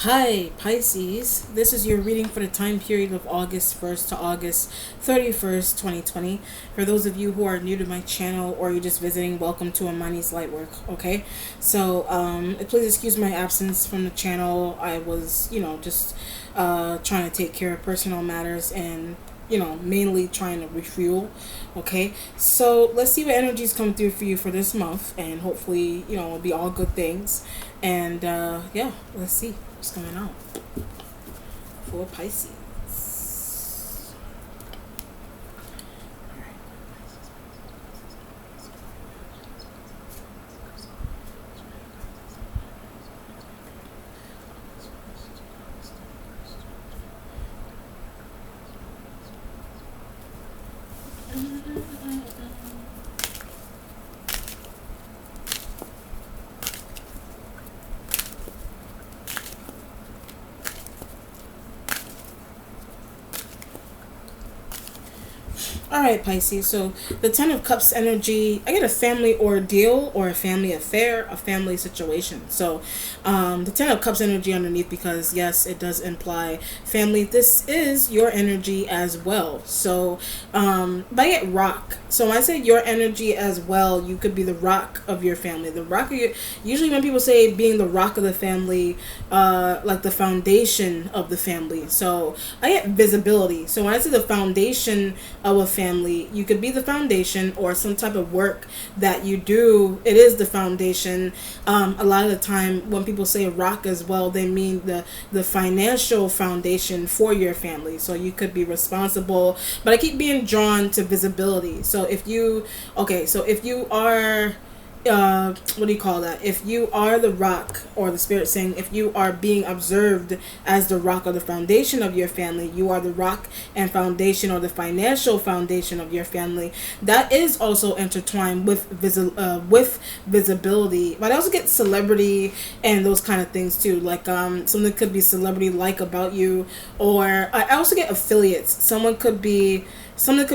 Hi, Pisces. This is your reading for the time period of August 1st to August 31st, 2020. For those of you who are new to my channel or you're just visiting, welcome to Amani's Lightwork, okay? So, please excuse my absence from the channel. I was, just trying to take care of personal matters and mainly trying to refuel. Okay, so let's see what energies come through for you for this month, and hopefully, it'll be all good things. And yeah, let's see what's going on for Pisces. All right, Pisces. So the Ten of Cups energy, I get a family ordeal or a family affair, a family situation. So the Ten of Cups energy underneath, because yes, it does imply family. This is your energy as well. So but I get rock. So when I say your energy as well, you could be the rock of your family. The rock of your, usually when people say being the rock of the family, like the foundation of the family. So I get visibility. So when I say the foundation of a family, you could be the foundation or some type of work that you do. It is the foundation. A lot of the time when people say rock as well, they mean the financial foundation for your family. So you could be responsible, but I keep being drawn to visibility. So if you, okay, so if you are what do you call that? If you are the rock, or the spirit saying, if you are being observed as the rock or the foundation of your family, you are the rock and foundation or the financial foundation of your family. That is also intertwined with visibility, but I also get celebrity and those kind of things too. Like something could be celebrity like about you, or I also get affiliates. Something could be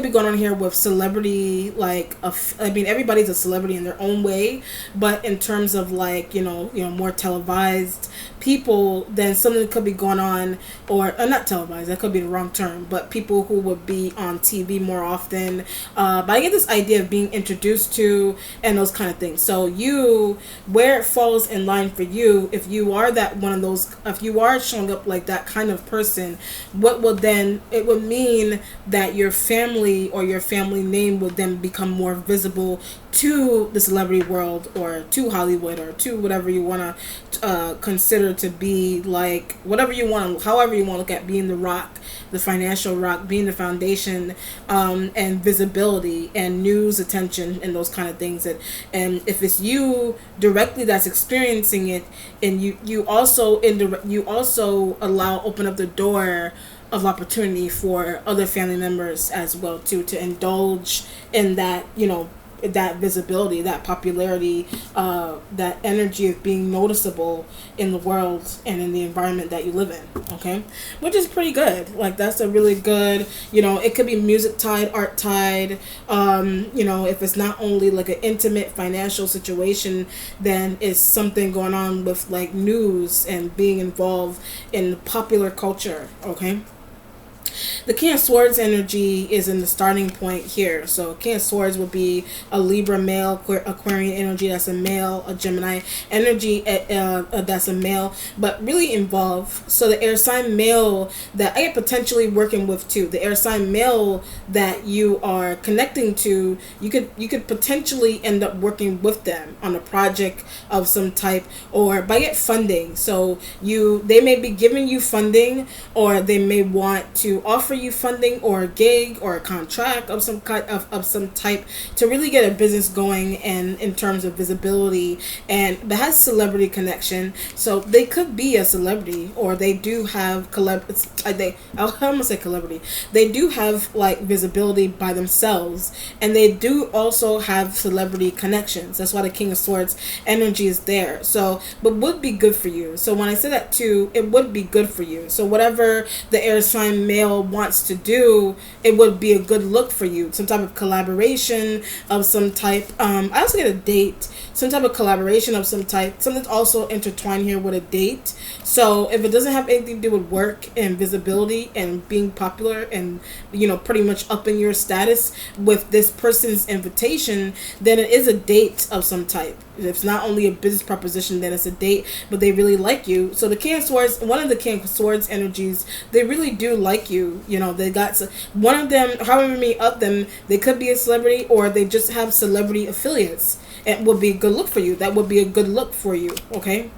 going on here with celebrity, like I mean, everybody's a celebrity in their own way, but in terms of like more televised people, then something could be going on, or not televised, that could be the wrong term, but people who would be on TV more often. But I get this idea of being introduced to and those kind of things. So where it falls in line for you, if you are that one of those, if you are showing up like that kind of person, what will then, it would mean that your family or your family name would then become more visible to the celebrity world, or to Hollywood, or to whatever you want to consider to be, like whatever you want, however you want to look at being the rock, the financial rock, being the foundation, and visibility and news attention and those kind of things. And if it's you directly that's experiencing it, and you also open up the door of opportunity for other family members as well too, to indulge in that, that visibility, that popularity, that energy of being noticeable in the world and in the environment that you live in. Okay, which is pretty good. Like that's a really good, it could be music tied, art tied. If it's not only like an intimate financial situation, then it's something going on with like news and being involved in popular culture. Okay. The King of Swords energy is in the starting point here. So King of Swords would be a Libra male, Aquarian energy, that's a male, a Gemini energy, that's a male, but really involved. So the air sign male that I am potentially working with too, the air sign male that you are connecting to, you could potentially end up working with them on a project of some type, or by get funding. So they may be giving you funding, or they may want to offer you funding or a gig or a contract of some kind of some type to really get a business going, and in terms of visibility, and that has celebrity connection. So they could be a celebrity, or they do have I'm gonna say celebrity. They do have like visibility by themselves, and they do also have celebrity connections. That's why the King of Swords energy is there. So, but would be good for you. So when I say that too, it would be good for you. So whatever the air sign male Leo wants to do, it would be a good look for you. Some type of collaboration of some type. I also get a date. Some type of collaboration of some type. Something's also intertwined here with a date. So if it doesn't have anything to do with work and visibility and being popular and, pretty much upping your status with this person's invitation, then it is a date of some type. If it's not only a business proposition, then it's a date, but they really like you. So the King of Swords, one of the King of Swords energies, they really do like you. They got one of them, however many of them, they could be a celebrity or they just have celebrity affiliates. It would be a good look for you. That would be a good look for you, okay?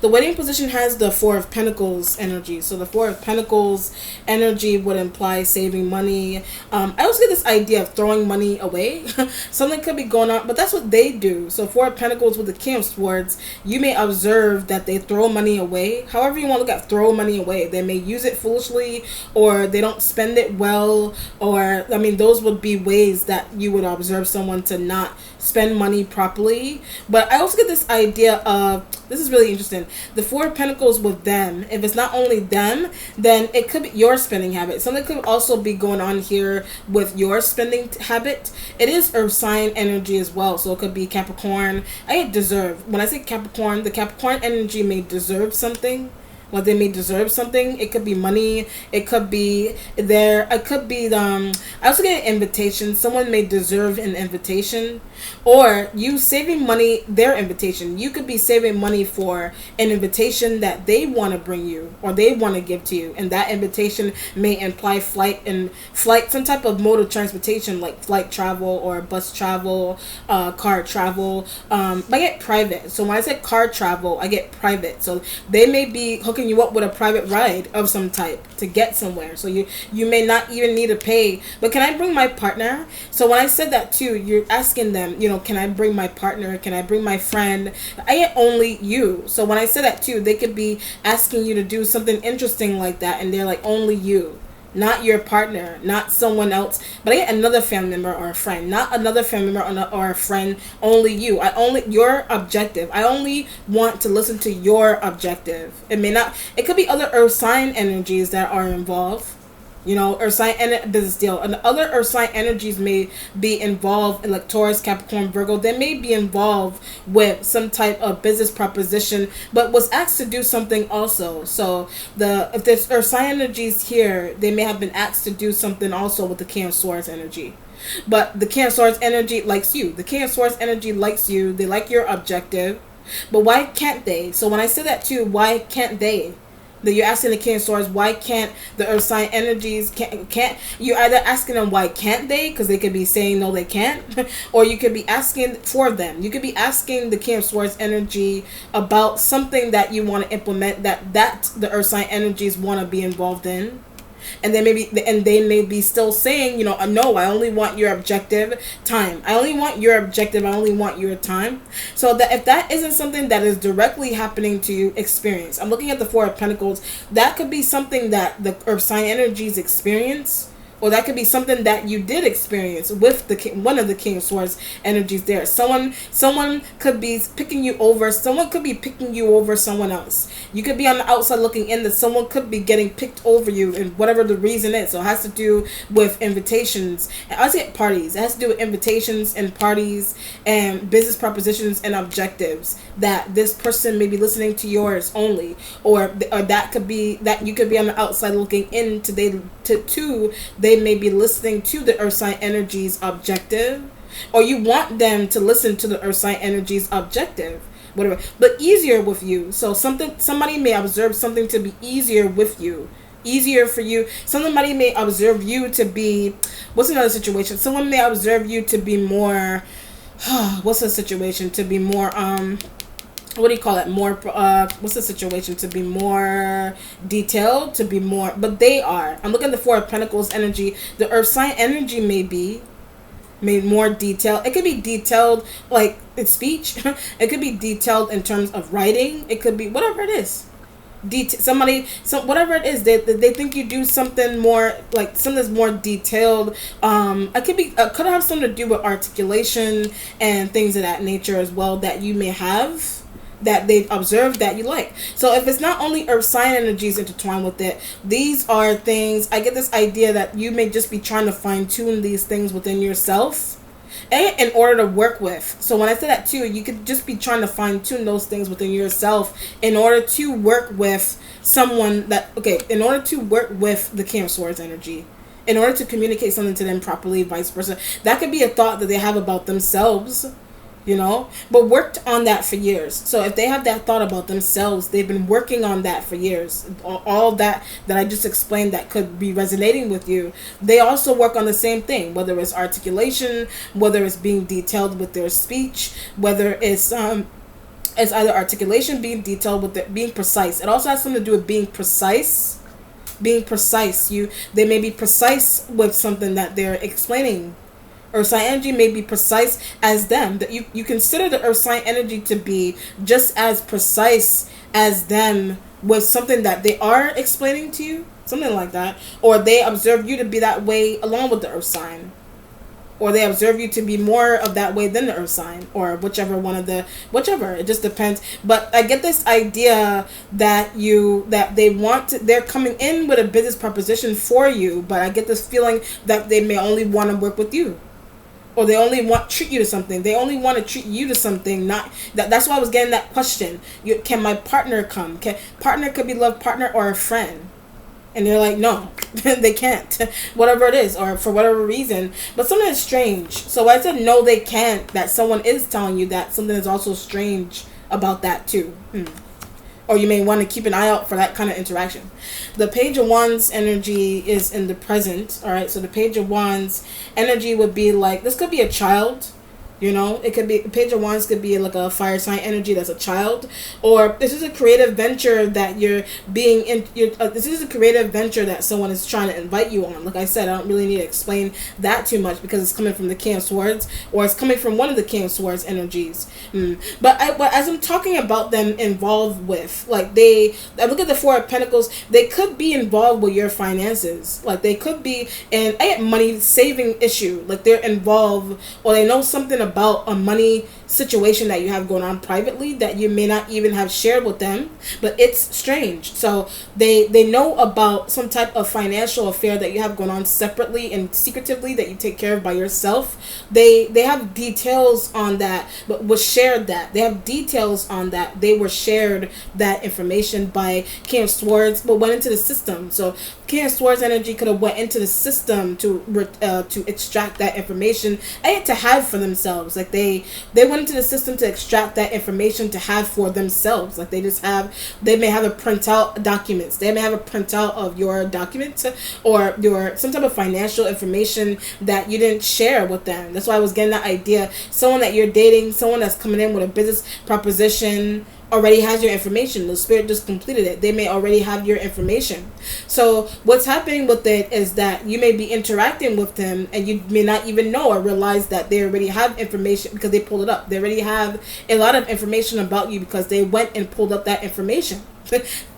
The wedding position has the Four of Pentacles energy. So the Four of Pentacles energy would imply saving money. I also get this idea of throwing money away. Something could be going on, but that's what they do. So Four of Pentacles with the King of Swords, you may observe that they throw money away. However you want to look at throw money away. They may use it foolishly or they don't spend it well. Or, those would be ways that you would observe someone to not spend money properly. But I also get this idea of, this is really interesting, the Four of Pentacles with them. If it's not only them, then it could be your spending habit. Something could also be going on here with your spending habit. It is earth sign energy as well, so it could be Capricorn. I deserve, when I say Capricorn, the Capricorn energy may deserve something. Well, they may deserve something. It could be money. It could be it could be I also get an invitation. Someone may deserve an invitation, or you saving money, their invitation. You could be saving money for an invitation that they want to bring you or they want to give to you, and that invitation may imply flight, some type of mode of transportation like flight travel or bus travel, car travel. I get private. So when I say car travel, I get private. So they may be hooking you up with a private ride of some type to get somewhere. So you may not even need to pay. But can I bring my partner? So when I said that too, you're asking them, can I bring my partner? Can I bring my friend? I get only you. So when I said that too, they could be asking you to do something interesting like that, and they're like, only you. Not your partner, not someone else, but I get another family member or a friend, not another family member or a friend, only you. Your objective. I only want to listen to your objective. It could be other earth sign energies that are involved. Earth sign and business deal. And other earth sign energies may be involved in like Taurus, Capricorn, Virgo. They may be involved with some type of business proposition, but was asked to do something also. So if there's earth sign energies here, they may have been asked to do something also with the King of Swords energy. But the King of Swords energy likes you. The King of Swords energy likes you. They like your objective. But why can't they? So when I say that too, why can't they? That you're asking the King of Swords, why can't the earth sign energies can't you either asking them why can't they, because they could be saying no they can't, or you could be asking for them. You could be asking the King of Swords energy about something that you want to implement that the earth sign energies want to be involved in. And they may be still saying, no, I only want your objective time. I only want your objective. I only want your time. So that if that isn't something that is directly happening to you, experience. I'm looking at the Four of Pentacles. That could be something that the earth sign energies experience. Or that could be something that you did experience with one of the King of Swords energies there. Someone could be picking you over. Someone could be picking you over someone else. You could be on the outside looking in that someone could be getting picked over you, and whatever the reason is. So it has to do with invitations. And I say parties. It has to do with invitations and parties and business propositions and objectives that this person may be listening to yours only. Or that could be that you could be on the outside looking in they may be listening to the earth sign energies objective, or you want them to listen to the earth sign energies objective, whatever, but easier with you. So somebody may observe something to be easier with you, easier for you. Somebody may observe you to be, what's another situation? Someone may observe you to be more what's the situation? To be more what do you call it? More what's the situation? To be more detailed, to be more, but they are. I'm looking at the Four of Pentacles energy. The earth sign energy may be made more detailed. It could be detailed like in speech. It could be detailed in terms of writing. It could be whatever it is. Whatever it is, they think you do something more, like something that's more detailed. It could have something to do with articulation and things of that nature as well that you may have. that they've observed that you like. So if it's not only earth sign energies intertwined with it, these are things, I get this idea that you may just be trying to fine tune these things within yourself in order to work with. So when I say that too, you could just be trying to fine tune those things within yourself in order to work with someone that, okay, in order to work with the King of Swords energy, in order to communicate something to them properly, vice versa. That could be a thought that they have about themselves, you know, but worked on that for years. So if they have that thought about themselves, they've been working on that for years. All that I just explained that could be resonating with you, they also work on the same thing, whether it's articulation, whether it's being detailed with their speech, whether it's either articulation, being detailed with it, being precise. It also has something to do with being precise. They may be precise with something that they're explaining. Earth sign energy may be precise as them. That you consider the earth sign energy to be just as precise as them with something that they are explaining to you, something like that, or they observe you to be that way along with the earth sign, or they observe you to be more of that way than the earth sign, or whichever, it just depends. But I get this idea that they're coming in with a business proposition for you, but I get this feeling that they may only want to work with you, or they only want to treat you to something. They only want to treat you to something. Not that's why I was getting that question. Can my partner come? Partner could be love partner or a friend. And they're like, no, they can't. Whatever it is, or for whatever reason. But something is strange. So when I said no, they can't, that someone is telling you that something is also strange about that too. Or you may want to keep an eye out for that kind of interaction. The Page of Wands energy is in the present. All right, so the Page of Wands energy would be like, this could be a child. You know, it could be, Page of Wands could be like a fire sign energy that's a child, or this is a creative venture that you're being in. This is a creative venture that someone is trying to invite you on. Like I said, I don't really need to explain that too much because it's coming from the King of Swords, or it's coming from one of the King of Swords energies. But as I'm talking about them involved with, like I look at the Four of Pentacles, they could be involved with your finances. Like they could be, and I get money saving issue. Like they're involved, or they know something about a money situation that you have going on privately that you may not even have shared with them, but it's strange. So they know about some type of financial affair that you have going on separately and secretively that you take care of by yourself. They have details on that, but was shared that. They have details on that. They were shared that information by King of Swords, but went into the system. So King of Swords energy could have went into the system to extract that information and to have for themselves. Like they went into the system to extract that information to have for themselves. Like they may have a printout documents. They may have a printout of your documents or some type of financial information that you didn't share with them. That's why I was getting that idea. Someone that you're dating, someone that's coming in with a business proposition, already has your information. The spirit just completed it. They may already have your information. So what's happening with it is that you may be interacting with them and you may not even know or realize that they already have information because they pulled it up. They already have a lot of information about you because they went and pulled up that information.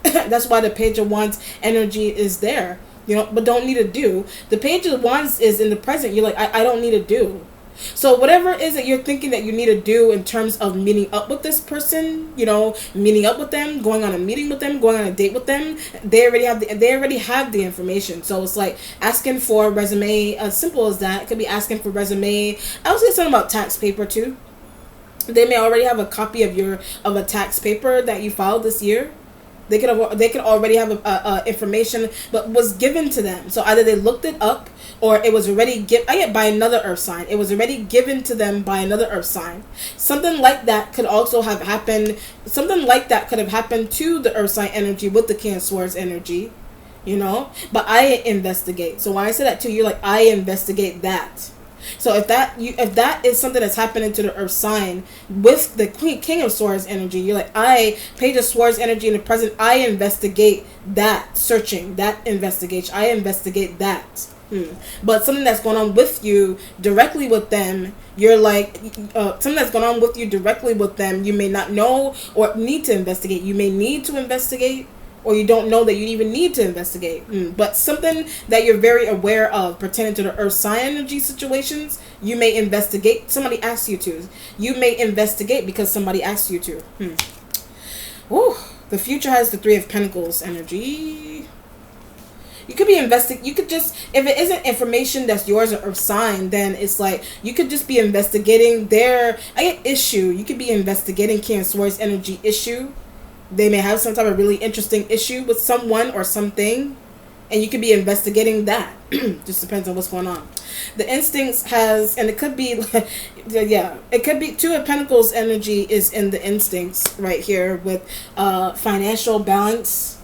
That's why the Page of Wands energy is there, you know, but don't need to do. The Page of Wands is in the present. You're like, I don't need to do. So whatever it is that you're thinking that you need to do in terms of meeting up with this person, you know, meeting up with them, going on a meeting with them, going on a date with them, they already have the information. So it's like asking for a resume, as simple as that. It could be asking for resume. I was going to say something about tax paper too. They may already have a copy of a tax paper that you filed this year. They could already have information, but was given to them. So either they looked it up, or it was already by another earth sign. It was already given to them by another earth sign. Something like that could also have happened. Something like that could have happened to the earth sign energy with the King of Swords energy, you know. But I investigate. So when I say that too, you're like, I investigate that. So if that is something that's happening to the earth sign with the King of Swords energy, you're like, Page of Swords energy in the present, I investigate that, searching, that investigation, I investigate that. But something that's going on with you directly with them, you're like, something that's going on with you directly with them, you may not know or need to investigate. You may need to investigate, or you don't know that you even need to investigate. But something that you're very aware of pertaining to the earth sign energy situations, you may investigate. Somebody asks you to. You may investigate because somebody asks you to. Ooh, the future has the Three of Pentacles energy. You could be you could just, if it isn't information that's yours or sign, then it's like you could just be investigating their, I get issue. You could be investigating Cancer's energy issue. They may have some type of really interesting issue with someone or something, and you could be investigating that. Just depends on what's going on. The instincts has, and it could be, yeah, it could be Two of Pentacles energy is in the instincts right here with financial balance.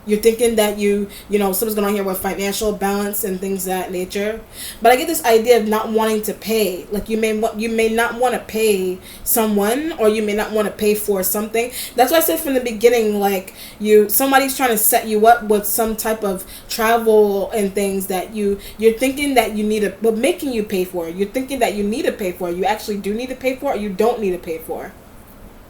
You're thinking that you know, something's going on here with financial balance and things of that nature. But I get this idea of not wanting to pay. Like you may not want to pay someone, or you may not want to pay for something. That's why I said from the beginning, like somebody's trying to set you up with some type of travel and things that you're thinking that you need but making you pay for. You're thinking that you need to pay for. You actually do need to pay for, or you don't need to pay for.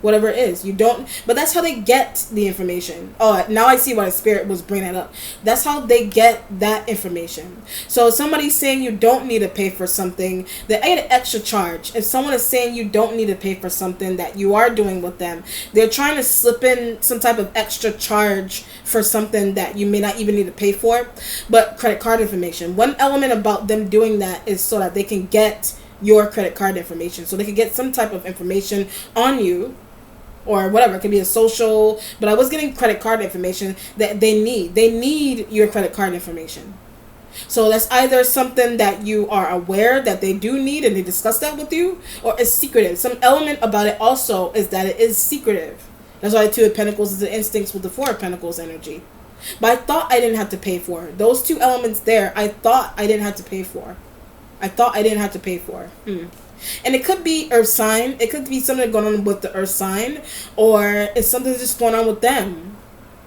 Whatever it is, you don't, but that's how they get the information. Oh, now I see why the spirit was bringing that up. That's how they get that information. So if somebody's saying you don't need to pay for something, they get an extra charge. If someone is saying you don't need to pay for something that you are doing with them, they're trying to slip in some type of extra charge for something that you may not even need to pay for. But credit card information, one element about them doing that is so that they can get your credit card information, so they can get some type of information on you, or whatever. It could be a social, but I was getting credit card information that they need your credit card information. So that's either something that you are aware that they do need and they discuss that with you, or it's secretive. Some element about it also is that it is secretive. That's why the Two of Pentacles is the instincts with the Four of Pentacles energy. But I thought I didn't have to pay for those two elements there. I thought I didn't have to pay for. And it could be earth sign. It could be something going on with the earth sign, or it's something just going on with them,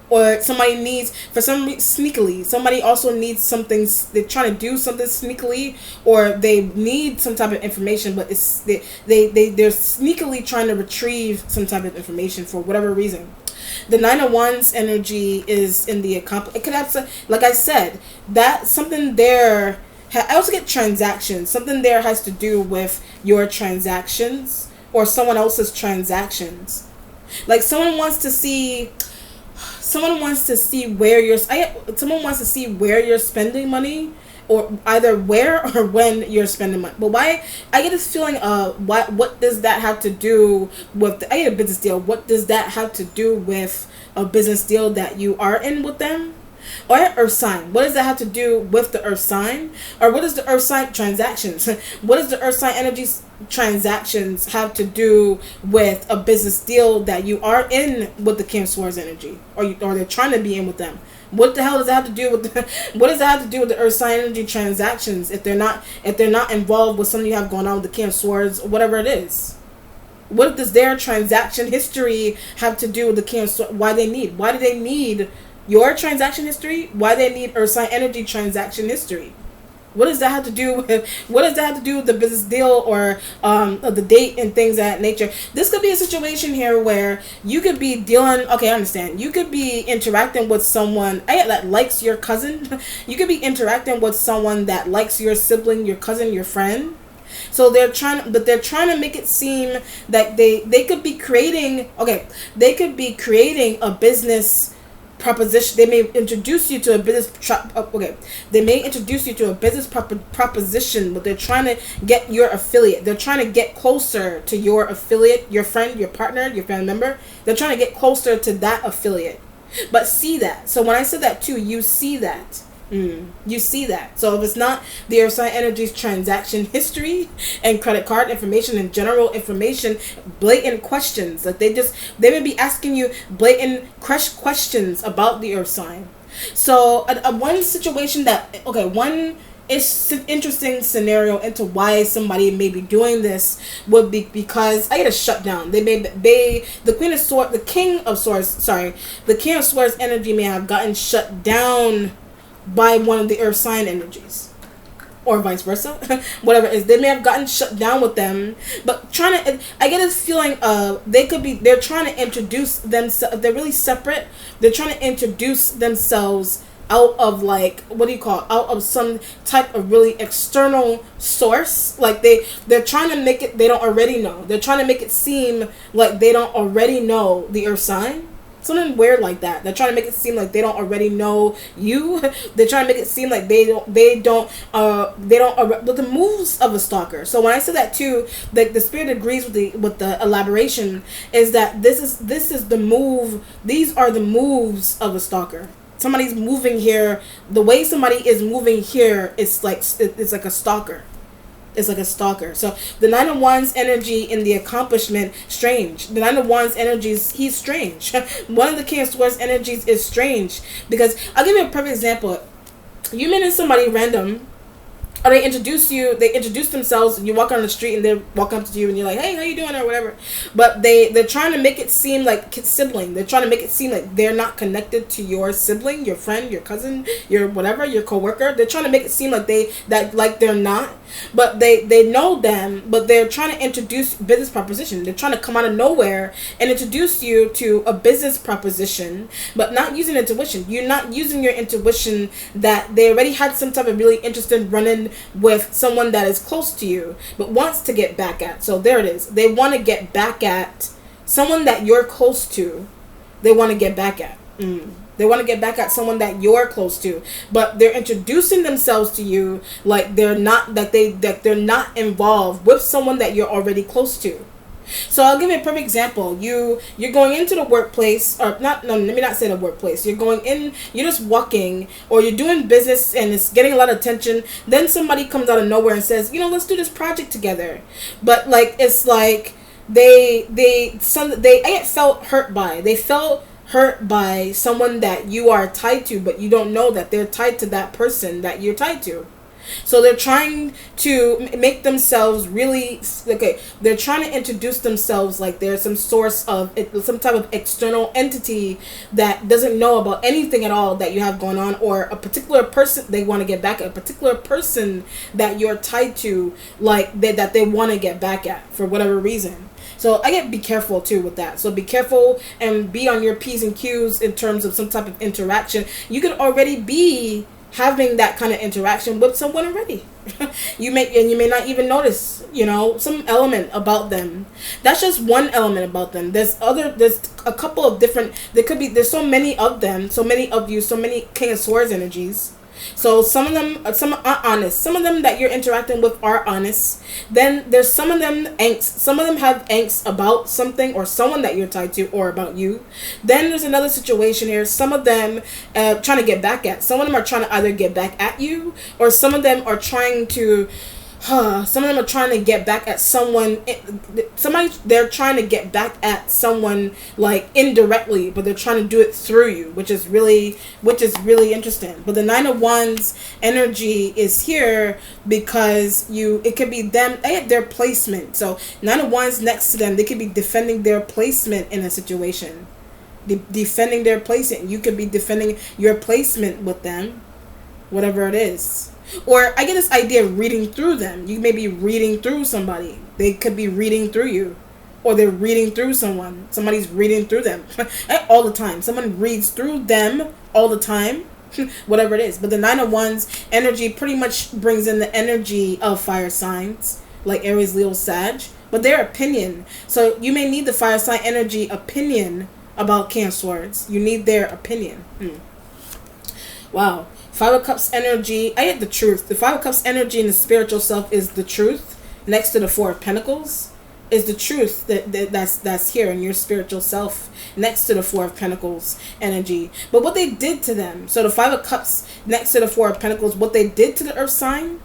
or somebody needs, for some sneakily, somebody also needs something. They're trying to do something sneakily, or they need some type of information, but it's they're sneakily trying to retrieve some type of information for whatever reason. The Nine of Wands energy is in the it could have, like I said, that something there. I also get transactions. Something there has to do with your transactions or someone else's transactions. Like someone wants to see where someone wants to see where you're spending money, or either where or when you're spending money. But why? I get this feeling of what does that have to do with I get a business deal. What does that have to do with a business deal that you are in with them? Or earth sign. What does that have to do with the earth sign? Or what does the earth sign transactions? What does the earth sign energies transactions have to do with a business deal that you are in with the Cancer's energy, or they're trying to be in with them? What the hell does that have to do with what does that have to do with the earth sign energy transactions if they're not involved with something you have going on with the Cancer's or whatever it is? What does their transaction history have to do with the Cancer? Why do they need your transaction history? Why they need earth sign energy transaction history? What does that have to do with the business deal or the date and things of that nature? This could be a situation here where you could be dealing. Okay, I understand. You could be interacting with someone that likes your cousin. You could be interacting with someone that likes your sibling, your cousin, your friend. So they're trying to make it seem that they could be creating. Okay, they could be creating a business proposition. They may introduce you to a business proposition, but they're trying to get your affiliate. They're trying to get closer to your affiliate, your friend, your partner, your family member. They're trying to get closer to that affiliate. But see that. So when I said that too, you see that. You see that. So if it's not the earth sign energy's transaction history and credit card information and general information, blatant questions, like they may be asking you blatant questions about the earth sign. So one situation one is an interesting scenario into why somebody may be doing this would be because I get a shutdown. The King of Swords energy may have gotten shut down by one of the earth sign energies, or vice versa. Whatever it is, they may have gotten shut down with them, but I get this feeling they're trying to introduce themselves. They're really separate. They're trying to introduce themselves out of out of some type of really external source. Like they're trying to make it they don't already know. They're trying to make it seem like they don't already know the earth sign. Something weird like that. They're trying to make it seem like they don't already know you. They're trying to make it seem like with the moves of a stalker. So when I said that too, the spirit agrees with the elaboration, is that this is the move. These are the moves of a stalker. Somebody's moving here. The way somebody is moving here is like it's like a stalker. It's like a stalker. So the Nine of Wands energy in the accomplishment, strange. The Nine of Wands energies, he's strange. One of the King of Swords energies is strange, because I'll give you a perfect example. You meet somebody random, or they introduce themselves, and you walk on the street and they walk up to you and you're like, hey, how you doing, or whatever. But they're trying to make it seem like sibling. They're trying to make it seem like they're not connected to your sibling, your friend, your cousin, your whatever, your coworker. They're trying to make it seem like they're not. But they know them, but they're trying to introduce business proposition. They're trying to come out of nowhere and introduce you to a business proposition, but not using intuition. You're not using your intuition, that they already had some type of really interesting run-in with someone that is close to you, but wants to get back at. So there it is. They want to get back at someone that you're close to. They want to get back at. They want to get back at someone that you're close to, but they're introducing themselves to you like they're not not involved with someone that you're already close to. So I'll give you a perfect example. You're going into the workplace, or not. No, let me not say the workplace. You're going in. You're just walking, or you're doing business, and it's getting a lot of attention. Then somebody comes out of nowhere and says, let's do this project together. But like it's like they felt hurt by. They felt hurt by someone that you are tied to, but you don't know that they're tied to that person that you're tied to. So they're trying to make themselves really okay. They're trying to introduce themselves like they're some source of some type of external entity that doesn't know about anything at all that you have going on, or a particular person they want to get back at, a particular person that you're tied to, like that they want to get back at for whatever reason. So be careful too with that. So be careful and be on your P's and Q's in terms of some type of interaction. You could already be having that kind of interaction with someone already. you may not even notice, some element about them. That's just one element about them. There's a couple of different, there's so many of them, so many of you, so many King of Swords energies. So some are honest. Some of them that you're interacting with are honest. Then there's some of them angst. Some of them have angst about something or someone that you're tied to, or about you. Then there's another situation here. Some of them trying to get back at. Some of them are trying to either get back at you, or some of them are trying to some of them are trying to get back at someone. They're trying to get back at someone like indirectly, but they're trying to do it through you, which is really interesting. But the Nine of Wands energy is here because it could be them at their placement. So Nine of Wands next to them, they could be defending their placement in a situation. Defending their placement. You could be defending your placement with them, whatever it is. Or I get this idea of reading through them. You may be reading through somebody. They could be reading through you. Or they're reading through someone. Somebody's reading through them. All the time. Someone reads through them all the time. Whatever it is. But the Nine of Wands energy pretty much brings in the energy of fire signs. Like Aries, Leo, Sag. But their opinion. So you may need the fire sign energy opinion about King of Swords. You need their opinion. Wow. Five of Cups energy, I get the truth. The Five of Cups energy in the spiritual self is the truth. Next to the Four of Pentacles is the truth that's here in your spiritual self. Next to the Four of Pentacles energy. But what they did to them. So the Five of Cups next to the Four of Pentacles, what they did to the Earth sign,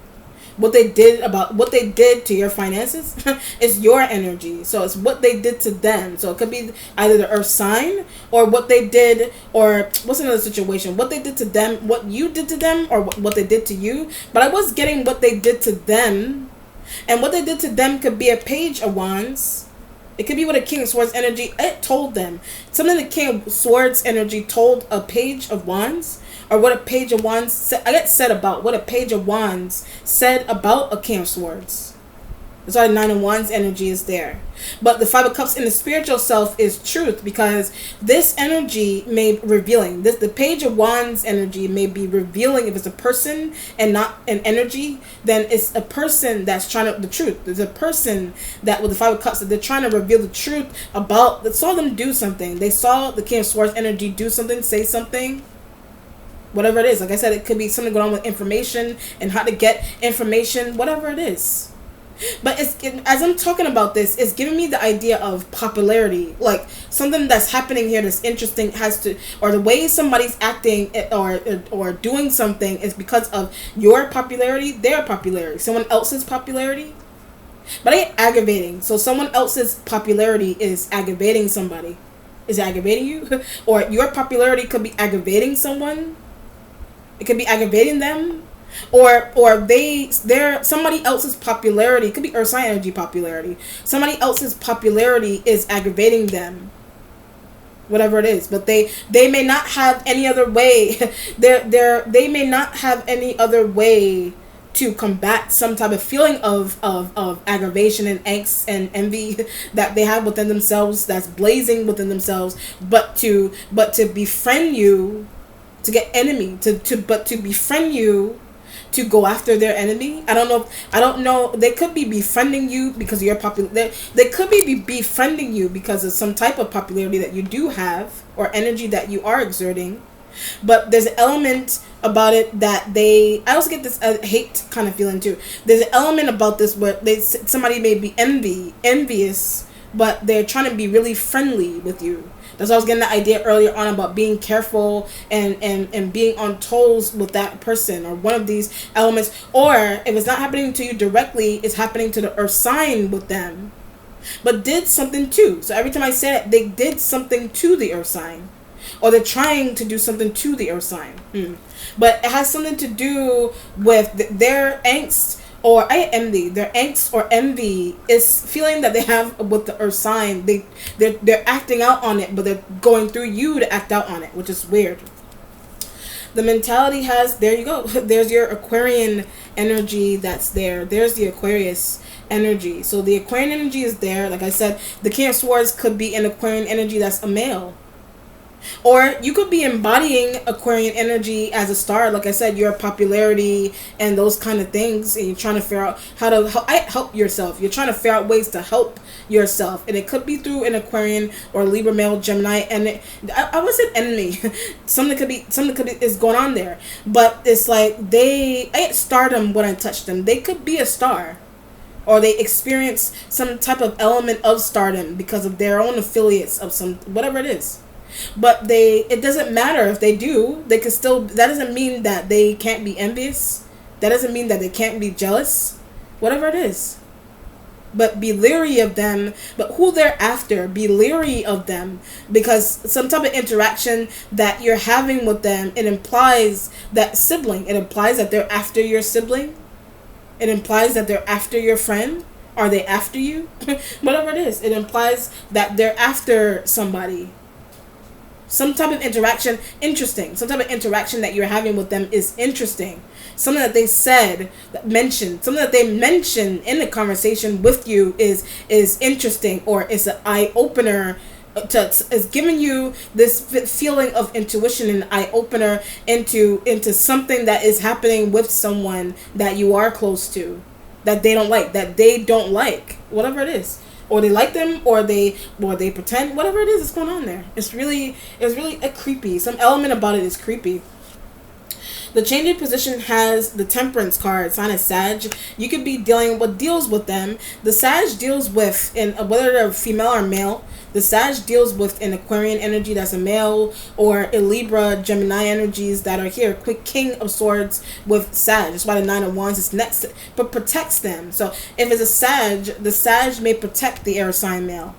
what they did to your finances is your energy. So it's what they did to them. So it could be either the Earth sign, or what they did, or what's another situation, what they did to them, what you did to them, or what they did to you. But I was getting what they did to them, and what they did to them could be a Page of Wands. It could be what a King of Swords energy, it told them. Something the King of Swords energy told a Page of Wands. Or what a Page of Wands said, what a Page of Wands said about a King of Swords. That's why the Nine of Wands energy is there. But the Five of Cups in the spiritual self is truth, because this energy may be revealing. The Page of Wands energy may be revealing. If it's a person and not an energy, then it's a person that's trying to, the truth. There's a person that with the Five of Cups that they're trying to reveal the truth about. They saw them do something. They saw the King of Swords energy do something, say something. Whatever it is. Like I said, it could be something going on with information and how to get information. Whatever it is. But as I'm talking about this, it's giving me the idea of popularity, like something that's happening here that's interesting or the way somebody's acting or doing something is because of your popularity, their popularity, someone else's popularity. But it ain't aggravating. So someone else's popularity is aggravating somebody. Is it aggravating you? Or your popularity could be aggravating someone. It could be aggravating them. Or they're somebody else's popularity. It could be Earth sign energy popularity. Somebody else's popularity is aggravating them. Whatever it is, but they may not have any other way. They may not have any other way to combat some type of feeling of aggravation and angst and envy that they have within themselves, that's blazing within themselves, but to befriend you, to get enemy, to befriend you, to go after their enemy. I don't know. They could be befriending you because you're popular. They could be befriending you because of some type of popularity that you do have or energy that you are exerting. But there's an element about it that I also get this hate kind of feeling too. There's an element about this where somebody may be envious, but they're trying to be really friendly with you. That's why I was getting the idea earlier on about being careful and being on toes with that person or one of these elements. Or if it's not happening to you directly, it's happening to the Earth sign with them. But did something too. So every time I say it, they did something to the Earth sign. Or they're trying to do something to the Earth sign. But it has something to do with their angst. Or their angst or envy is feeling that they have with the Earth sign. They're acting out on it, but they're going through you to act out on it, which is weird. The mentality there you go. There's your Aquarian energy that's there. There's the Aquarius energy. So the Aquarian energy is there. Like I said, the King of Swords could be an Aquarian energy that's a male. Or you could be embodying Aquarian energy as a star. Like I said, your popularity and those kind of things. And you're trying to figure out how to help yourself. You're trying to figure out ways to help yourself. And it could be through an Aquarian or Libra male, Gemini. And I would say enemy. Something could be is going on there. But it's like I get stardom when I touch them. They could be a star. Or they experience some type of element of stardom because of their own affiliates of some, whatever it is. But it doesn't matter if they do. They can still. That doesn't mean that they can't be envious. That doesn't mean that they can't be jealous. Whatever it is. But be leery of them. But who they're after, be leery of them. Because some type of interaction that you're having with them, it implies that sibling. It implies that they're after your sibling. It implies that they're after your friend. Are they after you? Whatever it is. It implies that they're after somebody. Some type of interaction, interesting. Some type of interaction that you're having with them is interesting. Something that they something that they mention in the conversation with you is interesting, or is an eye opener. Is giving you this feeling of intuition and eye opener into something that is happening with someone that you are close to, that they don't like, whatever it is. Or they like them, or they pretend, whatever it is that's going on there. It's really creepy. Some element about it is creepy. The changing position has the Temperance card, sign of Sag. You could be deals with them. The Sag deals with, whether they're female or male, the Sag deals with an Aquarian energy that's a male, or a Libra, Gemini energies that are here. Quick King of Swords with Sag. That's why the Nine of Wands is next, but protects them. So if it's a Sag, the Sag may protect the air sign male.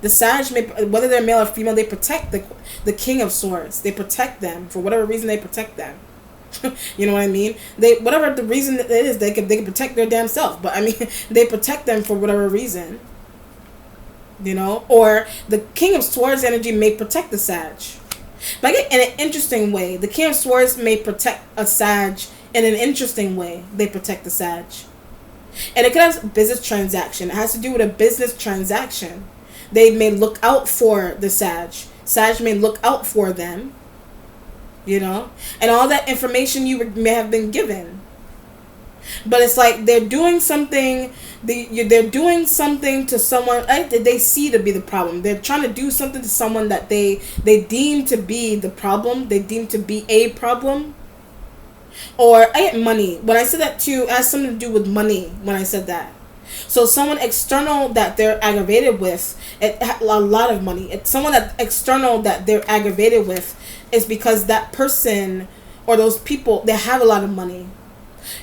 The Sag whether they're male or female, they protect the King of Swords. They protect them for whatever reason. They protect them. You know what I mean? Whatever the reason it is, they can protect their damn self. But I mean, they protect them for whatever reason. You know, or the King of Swords energy may protect the Sag. Like in an interesting way, the King of Swords may protect a Sag in an interesting way. They protect the Sag. And it could have business transaction. It has to do with a business transaction. They may look out for the Sag. Sag may look out for them. You know? And all that information you may have been given. But it's like they're doing something. They're doing something to someone that they see to be the problem. They're trying to do something to someone that they deem to be the problem. They deem to be a problem. Or I get money. When I said that too, it has something to do with money. When I said that, so someone external that they're aggravated with, a lot of money. It's someone that external that they're aggravated with is because that person or those people, they have a lot of money.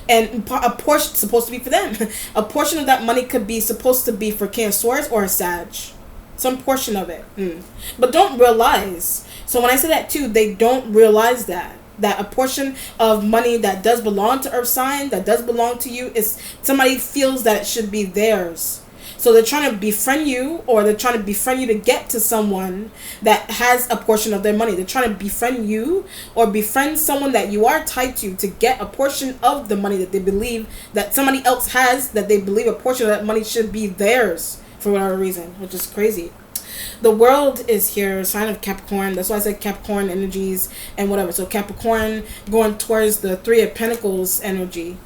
And a portion supposed to be for them. A portion of that money could be supposed to be for Cancer or a Sag. Some portion of it. But don't realize. So when I say that too, they don't realize that a portion of money that does belong to Earth sign, that does belong to you, is somebody feels that it should be theirs. So they're trying to befriend you, or they're trying to befriend you to get to someone that has a portion of their money. They're trying to befriend you or befriend someone that you are tied to get a portion of the money that they believe that somebody else has, that they believe a portion of that money should be theirs for whatever reason, which is crazy. The world is here, sign of Capricorn. That's why I said Capricorn energies and whatever. So Capricorn going towards the Three of Pentacles energy.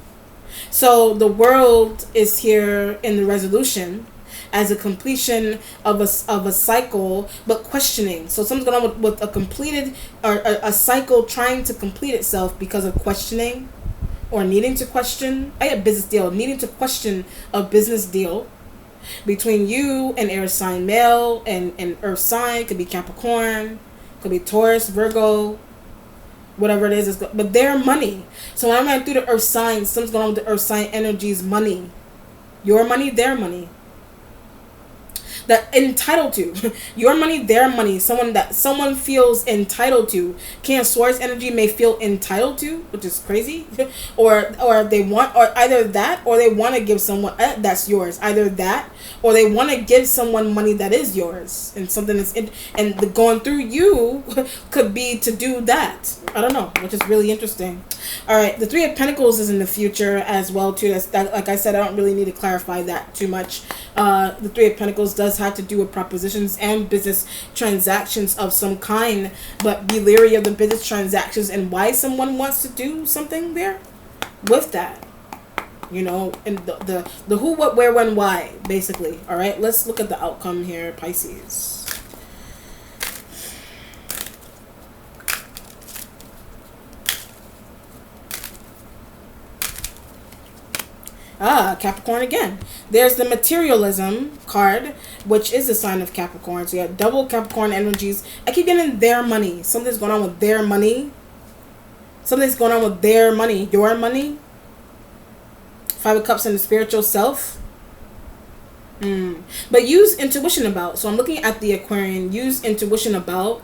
So the world is here in the resolution as a completion of a cycle, but questioning. So something's going on with a completed or a cycle trying to complete itself because of questioning or needing to question. I get business deal, needing to question a business deal between you and air sign male and earth sign. Could be Capricorn, could be Taurus, Virgo, whatever it is. But their money. So when I'm going through the earth signs, something's going on with the earth sign energies. Money, your money, their money. That entitled to your money, their money, someone that someone feels entitled to. Cancer's energy may feel entitled to, which is crazy, or they want, or either that, or they want to give someone that's yours. Either that, or they want to give someone money that is yours, and something that's and the going through you could be to do that. I don't know, which is really interesting. All right, the Three of Pentacles is in the future as well too. That, like I said, I don't really need to clarify that too much. The Three of Pentacles does have to do with propositions and business transactions of some kind, but be leery of the business transactions and why someone wants to do something there with that. You know, and the who, what, where, when, why, basically. All right, let's look at the outcome here, Pisces. Capricorn again. There's the materialism card, which is a sign of Capricorn. So you have double Capricorn energies. I keep getting their money. Something's going on with their money. Something's going on with their money. Your money. Five of Cups and the spiritual self. But use intuition about. So I'm looking at the Aquarian. Use intuition about.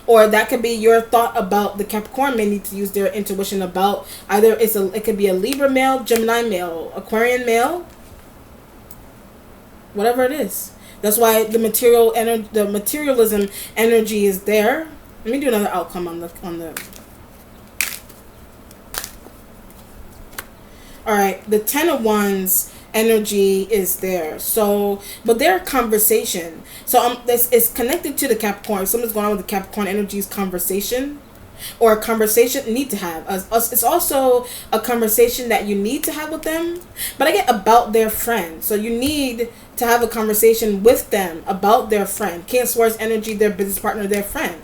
Or that could be your thought about. The Capricorn may need to use their intuition about. Either it could be a Libra male, Gemini male, Aquarian male, whatever it is. That's why the materialism energy is there. Let me do another outcome on the. All right, the Ten of Wands energy is there. So, but their conversation. So this is connected to the Capricorn. Something's going on with the Capricorn energy's conversation, or a conversation need to have. It's also a conversation that you need to have with them. But I get about their friend. So you need to have a conversation with them about their friend. Cancer's energy, their business partner, their friend.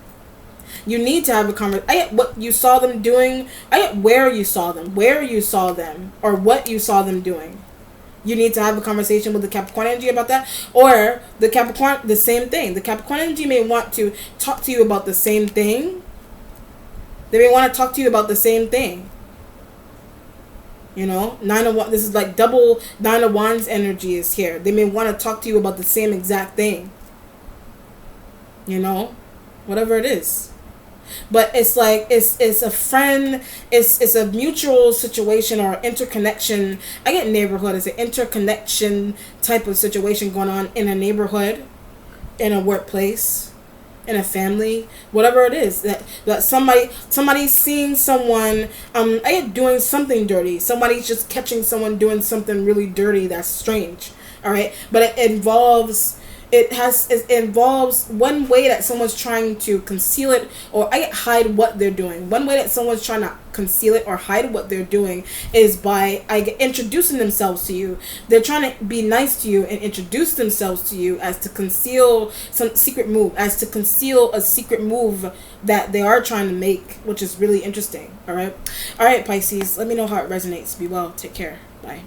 You need to have a conversation. I get what you saw them doing. I get where you saw them, or what you saw them doing. You need to have a conversation with the Capricorn energy about that. Or the Capricorn, the same thing. The Capricorn energy may want to talk to you about the same thing. They may want to talk to you about the same thing. You know, this is like double Nine of Wands energy is here. They may want to talk to you about the same exact thing. You know, whatever it is. But it's like it's a friend, it's a mutual situation or interconnection. I get neighborhood. It's an interconnection type of situation going on in a neighborhood, in a workplace. in a family, whatever it is, that somebody's seeing someone doing something dirty. Somebody's just catching someone doing something really dirty that's strange. All right, but it involves one way that someone's trying to conceal it or hide what they're doing. One way that someone's trying to conceal it or hide what they're doing is by introducing themselves to you. They're trying to be nice to you and introduce themselves to you as to conceal some secret move, as to conceal a secret move that they are trying to make, which is really interesting. All right, Pisces, let me know how it resonates. Be well. Take care. Bye.